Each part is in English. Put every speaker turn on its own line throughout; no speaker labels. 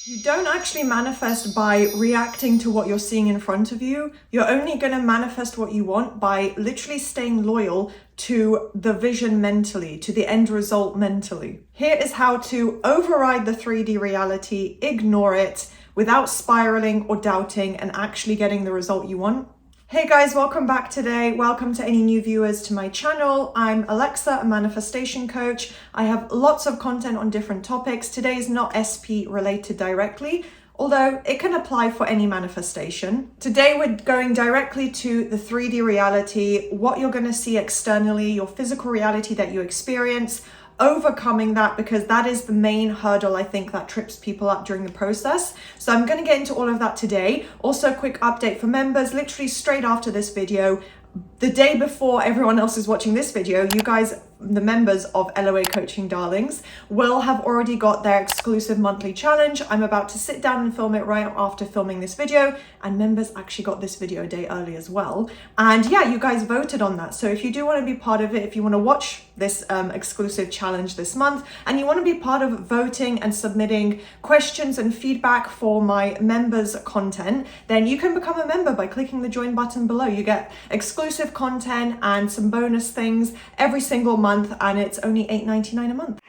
You don't actually manifest by reacting to what you're seeing in front of you. You're only going to manifest what you want by literally staying loyal to the vision mentally, to the end result mentally. Here is how to override the 3D reality, ignore it without spiraling or doubting and actually getting the result you want. Hey guys, welcome back today. Welcome to any new viewers to my channel. I'm Alexa, a manifestation coach. I have lots of content on different topics. Today is not SP related directly, although it can apply for any manifestation. Today we're going directly to the 3D reality, what you're going to see externally, your physical reality that you experience, overcoming that, because that is the main hurdle I think that trips people up during the process. So I'm going to get into all of that today. Also, a quick update for members, literally straight after this video, the day before everyone else is watching this video, you guys, the members of LOA Coaching Darlings, will have already got their exclusive monthly challenge. I'm about to sit down and film it right after filming this video, and members actually got this video a day early as well. And yeah, you guys voted on that. So if you do want to be part of it, if you want to watch this exclusive challenge this month, and you want to be part of voting and submitting questions and feedback for my members' content, then you can become a member by clicking the join button below. You get exclusive content and some bonus things every single month, and it's only $8.99 a month.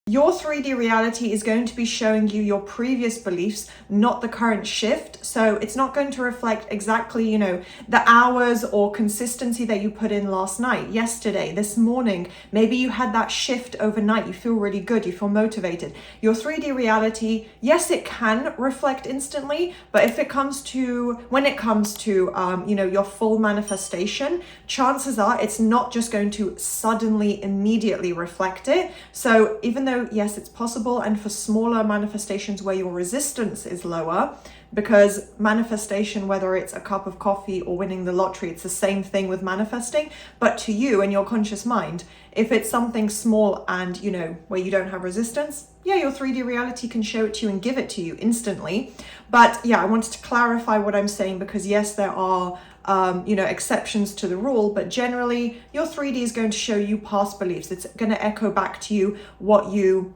Your 3D reality is going to be showing you your previous beliefs, not the current shift. So it's not going to reflect exactly, the hours or consistency that you put in last night, yesterday, this morning. Maybe you had that shift overnight. You feel really good. You feel motivated. Your 3D reality, yes, it can reflect instantly, but when it comes to, your full manifestation, chances are it's not just going to suddenly, immediately reflect it. So even though yes, it's possible, and for smaller manifestations where your resistance is lower, because manifestation, whether it's a cup of coffee or winning the lottery, it's the same thing with manifesting. But to you and your conscious mind, if it's something small and where you don't have resistance, yeah, your 3D reality can show it to you and give it to you instantly. But yeah, I wanted to clarify what I'm saying, because yes, there are exceptions to the rule, but generally your 3D is going to show you past beliefs. It's going to echo back to you what you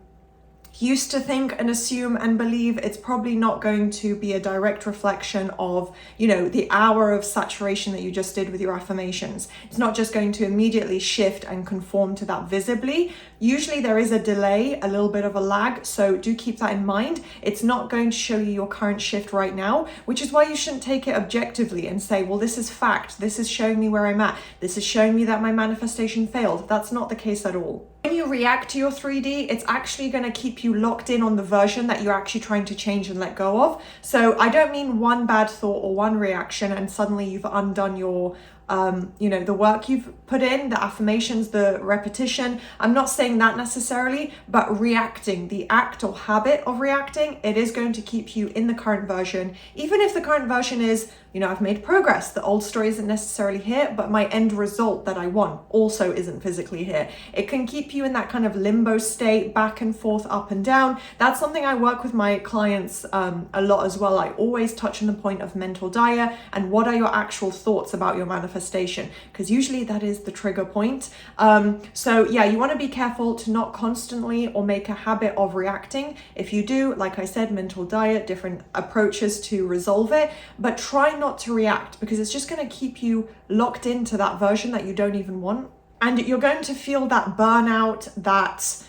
used to think and assume and believe. It's probably not going to be a direct reflection of, the hour of saturation that you just did with your affirmations. It's not just going to immediately shift and conform to that visibly. Usually there is a delay, a little bit of a lag. So do keep that in mind. It's not going to show you your current shift right now, which is why you shouldn't take it objectively and say, well, this is fact. This is showing me where I'm at. This is showing me that my manifestation failed. That's not the case at all. When you react to your 3D, it's actually going to keep you locked in on the version that you're actually trying to change and let go of. So I don't mean one bad thought or one reaction and suddenly you've undone your the work you've put in, the affirmations, the repetition. I'm not saying that necessarily, but reacting, the act or habit of reacting, it is going to keep you in the current version. Even if the current version is, I've made progress, the old story isn't necessarily here, but my end result that I want also isn't physically here. It can keep you in that kind of limbo state, back and forth, up and down. That's something I work with my clients a lot as well. I always touch on the point of mental diet and what are your actual thoughts about your manifestation, because usually that is the trigger point. So yeah, you want to be careful to not constantly or make a habit of reacting. If you do, like I said, mental diet, different approaches to resolve it, but try not to react, because it's just going to keep you locked into that version that you don't even want. And you're going to feel that burnout, that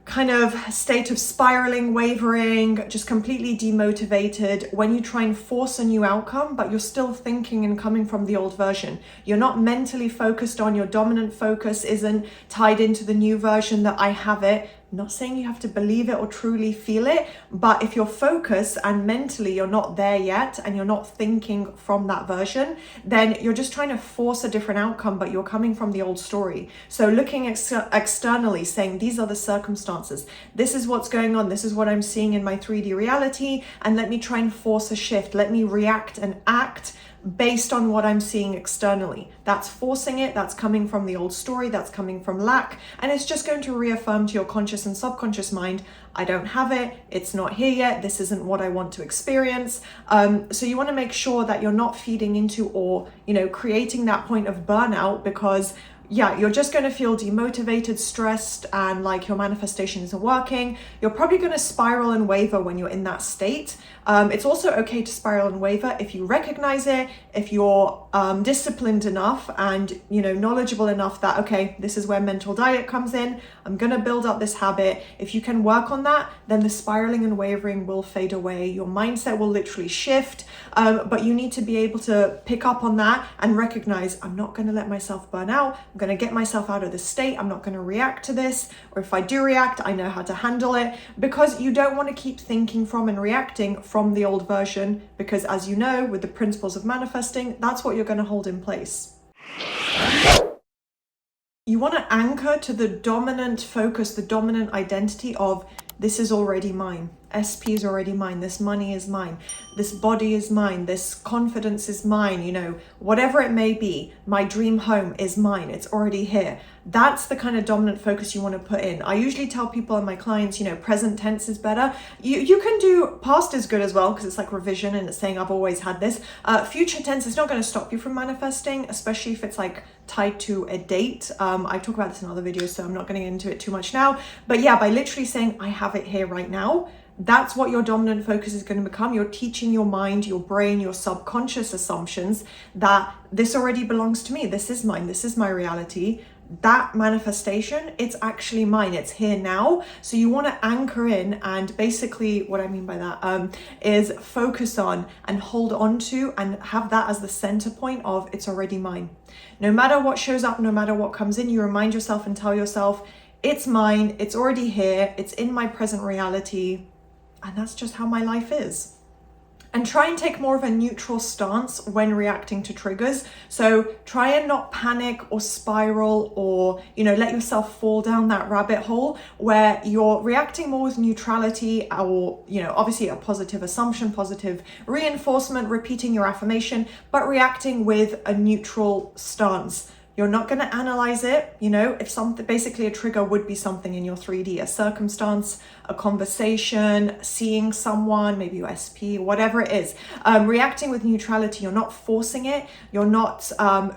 kind of state of spiraling, wavering, just completely demotivated when you try and force a new outcome, but you're still thinking and coming from the old version. You're not mentally focused on, your dominant focus isn't tied into the new version that I have it. Not saying you have to believe it or truly feel it, but if you're focused and mentally you're not there yet and you're not thinking from that version, then you're just trying to force a different outcome, but you're coming from the old story. So looking externally, saying these are the circumstances, this is what's going on, this is what I'm seeing in my 3D reality, and let me try and force a shift. Let me react and act based on what I'm seeing externally. That's forcing it, that's coming from the old story, that's coming from lack, and it's just going to reaffirm to your conscious and subconscious mind, I don't have it, it's not here yet, this isn't what I want to experience. So you want to make sure that you're not feeding into or, creating that point of burnout, because yeah, you're just going to feel demotivated, stressed, and like your manifestation isn't working. You're probably going to spiral and waver when you're in that state. It's also okay to spiral and waver if you recognize it, if you're disciplined enough and, you know, knowledgeable enough that, okay, this is where mental diet comes in. I'm going to build up this habit. If you can work on that, then the spiraling and wavering will fade away. Your mindset will literally shift. But you need to be able to pick up on that and recognize, I'm not going to let myself burn out. I'm going to get myself out of this state. I'm not going to react to this. Or if I do react, I know how to handle it, because you don't want to keep thinking from and reacting from the old version, because as you know, with the principles of manifesting, that's what you're going to hold in place. You want to anchor to the dominant focus, the dominant identity of, this is already mine. SP is already mine. This money is mine. This body is mine. This confidence is mine. You know, whatever it may be, my dream home is mine. It's already here. That's the kind of dominant focus you want to put in. I usually tell people and my clients, you know, present tense is better. You can do past is good as well, because it's like revision and it's saying I've always had this. Future tense is not going to stop you from manifesting, especially if it's like tied to a date. I talk about this in other videos, so I'm not going to get into it too much now. But yeah, by literally saying I have it here right now, that's what your dominant focus is going to become. You're teaching your mind, your brain, your subconscious assumptions that this already belongs to me. This is mine. This is my reality. That manifestation, it's actually mine. It's here now. So you want to anchor in, and basically what I mean by that is focus on and hold on to and have that as the center point of, it's already mine. No matter what shows up, no matter what comes in, you remind yourself and tell yourself, it's mine. It's already here. It's in my present reality. And that's just how my life is. And try and take more of a neutral stance when reacting to triggers. So try and not panic or spiral or, you know, let yourself fall down that rabbit hole where you're reacting more with neutrality or, you know, obviously a positive assumption, positive reinforcement, repeating your affirmation, but reacting with a neutral stance. You're not going to analyze it. You know, if something, basically a trigger would be something in your 3D, a circumstance, a conversation, seeing someone, maybe your SP, whatever it is. Reacting with neutrality, you're not forcing it. You're not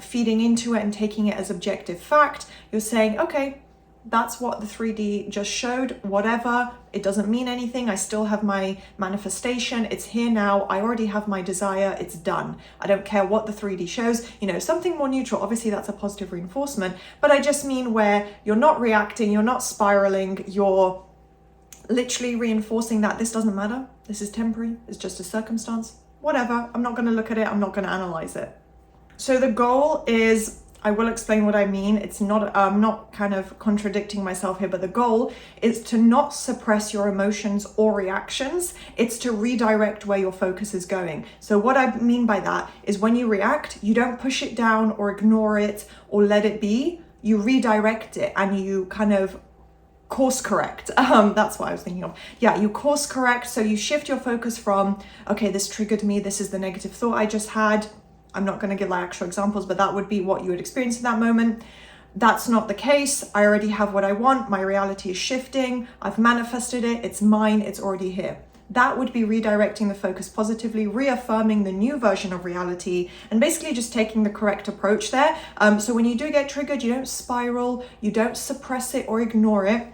feeding into it and taking it as objective fact. You're saying, okay, that's what the 3D just showed, whatever, it doesn't mean anything. I still have my manifestation. It's here now. I already have my desire. It's done. I don't care what the 3D shows, you know, something more neutral. Obviously that's a positive reinforcement, but I just mean where you're not reacting, you're not spiraling, you're literally reinforcing that this doesn't matter. This is temporary. It's just a circumstance, whatever. I'm not going to look at it. I'm not going to analyze it. So the goal is, I will explain what I mean. It's not, I'm not kind of contradicting myself here, but the goal is to not suppress your emotions or reactions. It's to redirect where your focus is going. So what I mean by that is when you react, you don't push it down or ignore it or let it be. You redirect it and you kind of course correct. That's what I was thinking of. Yeah, you course correct. So you shift your focus from, okay, this triggered me. This is the negative thought I just had. I'm not going to give like actual examples, but that would be what you would experience in that moment. That's not the case. I already have what I want. My reality is shifting. I've manifested it. It's mine. It's already here. That would be redirecting the focus positively, reaffirming the new version of reality, and basically just taking the correct approach there. So when you do get triggered, you don't spiral, you don't suppress it or ignore it.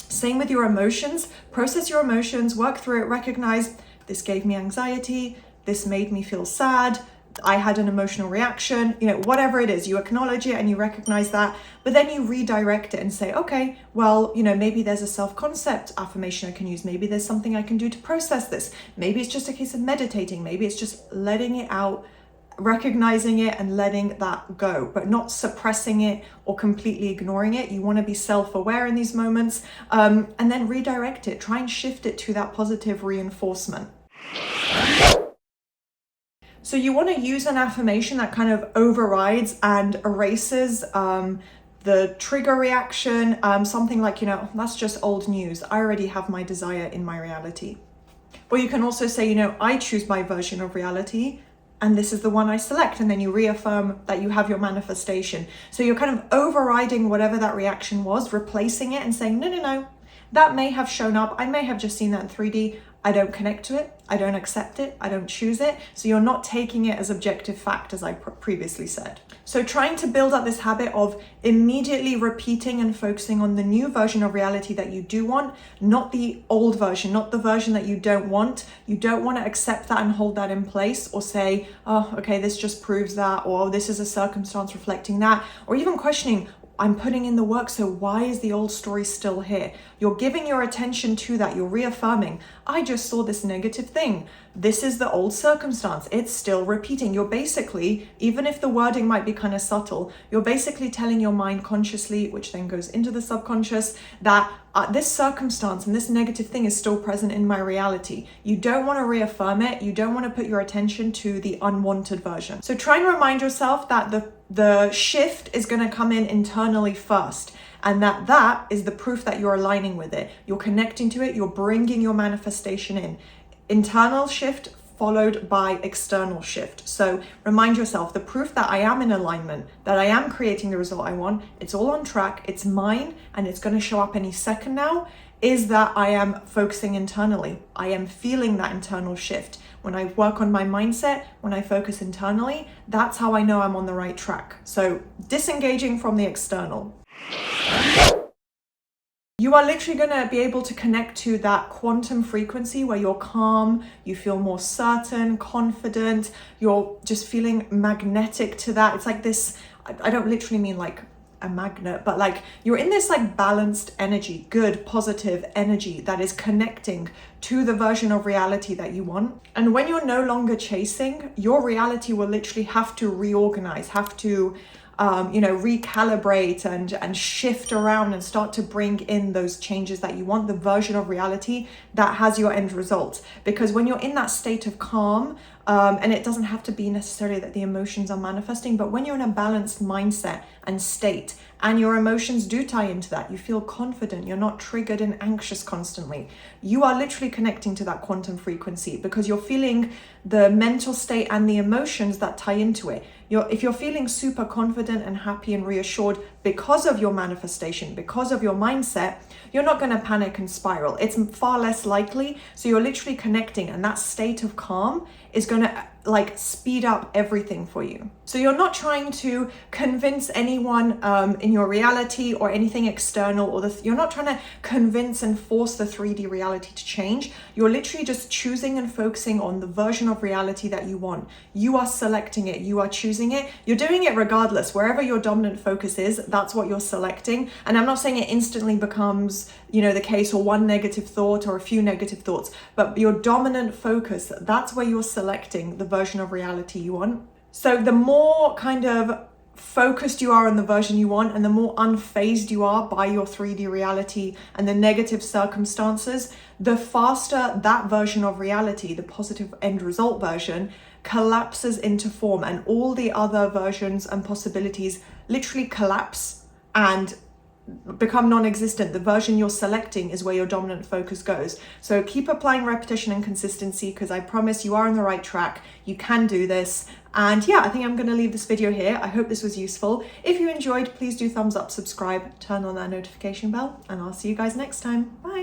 Same with your emotions. Process your emotions, work through it, recognize this gave me anxiety, this made me feel sad, I had an emotional reaction, you know, whatever it is, you acknowledge it and you recognize that, but then you redirect it and say, okay, well, you know, maybe there's a self-concept affirmation I can use. Maybe there's something I can do to process this. Maybe it's just a case of meditating. Maybe it's just letting it out, recognizing it and letting that go, but not suppressing it or completely ignoring it. You want to be self-aware in these moments, and then redirect it. Try and shift it to that positive reinforcement. So you want to use an affirmation that kind of overrides and erases the trigger reaction, something like, you know, that's just old news. I already have my desire in my reality. Or you can also say, you know, I choose my version of reality and this is the one I select, and then you reaffirm that you have your manifestation. So you're kind of overriding whatever that reaction was, replacing it and saying, no, no, no, that may have shown up. I may have just seen that in 3D. I don't connect to it. I don't accept it. I don't choose it. So you're not taking it as objective fact, as I previously said. So trying to build up this habit of immediately repeating and focusing on the new version of reality that you do want, not the old version, not the version that you don't want. You don't want to accept that and hold that in place, or say, oh, okay, this just proves that, or this is a circumstance reflecting that, or even questioning, I'm putting in the work, so why is the old story still here? You're giving your attention to that. You're reaffirming, I just saw this negative thing. This is the old circumstance. It's still repeating. You're basically, even if the wording might be kind of subtle, you're basically telling your mind consciously, which then goes into the subconscious, that this circumstance and this negative thing is still present in my reality. You don't want to reaffirm it. You don't want to put your attention to the unwanted version. So try and remind yourself that the shift is going to come in internally first, and that is the proof that you're aligning with it. You're connecting to it. You're bringing your manifestation in. Internal shift followed by external shift. So remind yourself, the proof that I am in alignment, that I am creating the result I want, it's all on track, it's mine, and it's going to show up any second now, is that I am focusing internally. I am feeling that internal shift. When I work on my mindset, when I focus internally, that's how I know I'm on the right track. So disengaging from the external. You are literally going to be able to connect to that quantum frequency where you're calm, you feel more certain, confident, you're just feeling magnetic to that. It's like this, I don't literally mean like a magnet, but like you're in this like balanced energy, good, positive energy that is connecting to the version of reality that you want. And when you're no longer chasing, your reality will literally have to reorganize, have to recalibrate and shift around and start to bring in those changes that you want, the version of reality that has your end result. Because when you're in that state of calm, and it doesn't have to be necessarily that the emotions are manifesting, but when you're in a balanced mindset and state, and your emotions do tie into that, you feel confident, you're not triggered and anxious constantly, you are literally connecting to that quantum frequency because you're feeling the mental state and the emotions that tie into it. If you're feeling super confident and happy and reassured because of your manifestation, because of your mindset, you're not going to panic and spiral. It's far less likely. So you're literally connecting, and that state of calm is going to like speed up everything for you. So you're not trying to convince anyone in your reality or anything external, or you're not trying to convince and force the 3D reality to change. You're literally just choosing and focusing on the version of reality that you want. You are selecting it. You are choosing it. You're doing it regardless. Wherever your dominant focus is, that's what you're selecting. And I'm not saying it instantly becomes, the case, or one negative thought or a few negative thoughts, but your dominant focus, that's where you're selecting the version of reality you want. So the more kind of focused you are on the version you want, and the more unfazed you are by your 3D reality and the negative circumstances, the faster that version of reality, the positive end result version, collapses into form, and all the other versions and possibilities literally collapse and become non-existent. The version you're selecting is where your dominant focus goes. So keep applying repetition and consistency, because I promise you are on the right track. You can do this. And yeah, I think I'm going to leave this video here. I hope this was useful. If you enjoyed, please do thumbs up, subscribe, turn on that notification bell, and I'll see you guys next time. Bye.